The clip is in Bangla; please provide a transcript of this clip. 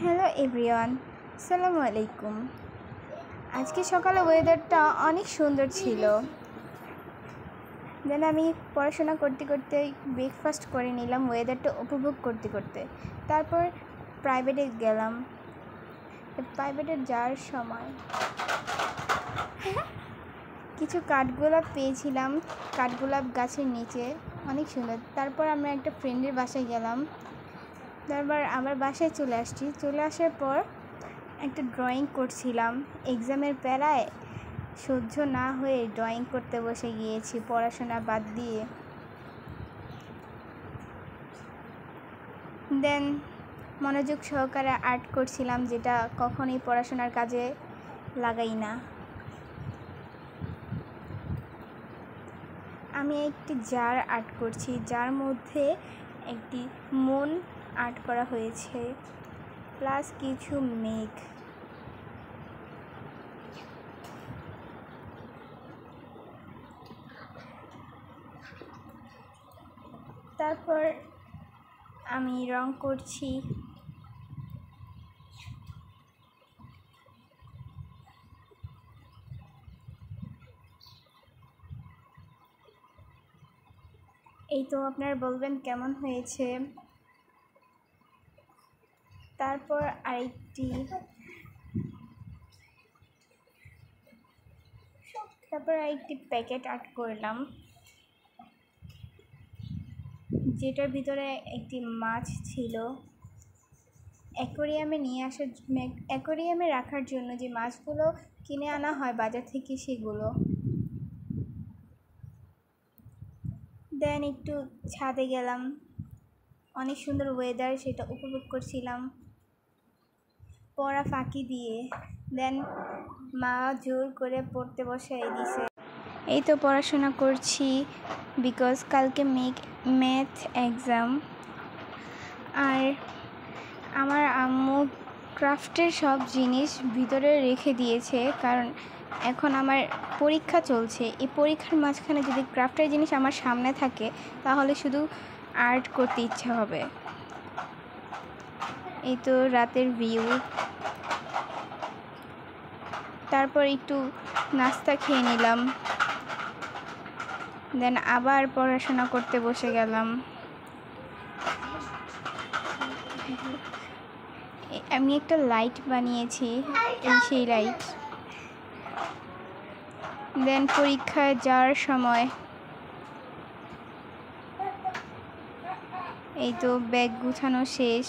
হ্যালো এভরিওয়ান, আসসালামু আলাইকুম। আজকে সকালে ওয়েদারটা অনেক সুন্দর ছিল। দেন আমি পড়াশোনা করতে করতে ব্রেকফাস্ট করে নিলাম ওয়েদারটা উপভোগ করতে করতে। তারপর প্রাইভেটে গেলাম। প্রাইভেটে যাওয়ার সময় কিছু কাঠগোলাপ পেয়েছিলাম, কাঠগোলাপ গাছের নিচে, অনেক সুন্দর। তারপর আমরা একটা ফ্রেন্ডের বাসায় গেলাম। তারপর আমার বাসায় চলে আসার পর একটা ড্রয়িং করছিলাম। এক্সামের প্যারায় সহ্য না হয়ে ড্রয়িং করতে বসে গিয়েছি পড়াশোনা বাদ দিয়ে। দেন মনোযোগ সহকারে আর্ট করছিলাম, যেটা কখনোই পড়াশোনার কাজে লাগাই না। আমি একটি জার আর্ট করছি, যার মধ্যে একটি মন আর্ট করা হয়েছে, প্লাস কিছু মেঘ। তারপর আমি রং করছি। এই তো আপনারা বলবেন কেমন হয়েছে। তারপর আরেকটি প্যাকেট আর্ট করলাম, যেটার ভিতরে একটি মাছ ছিল। অ্যাকোরিয়ামে রাখার জন্য যে মাছগুলো কিনে আনা হয় বাজার থেকে, সেগুলো। দেন একটু ছাদে গেলাম, অনেক সুন্দর ওয়েদার, সেটা উপভোগ করছিলাম পড়া ফাঁকি দিয়ে। দেন মা জোর করে পড়তে বসাই দিছে। এই তো পড়াশোনা করছি, বিকজ কালকে ম্যাথ এক্সাম। আর আমার আম্মু ক্রাফটের সব জিনিস ভিতরে রেখে দিয়েছে, কারণ এখন আমার পরীক্ষা চলছে। এই পরীক্ষার মাঝখানে যদি ক্রাফটের জিনিস আমার সামনে থাকে, তাহলে শুধু আর্ট করতে ইচ্ছে হবে। এই তো রাতের ভিউ। তারপর একটু নাস্তা খেয়ে নিলাম, দেন আবার পড়াশোনা করতে বসে গেলাম। আমি একটা লাইট বানিয়েছি, সেই লাইট। দেন পরীক্ষায় যাওয়ার সময় এই তো ব্যাগ গুছানো শেষ।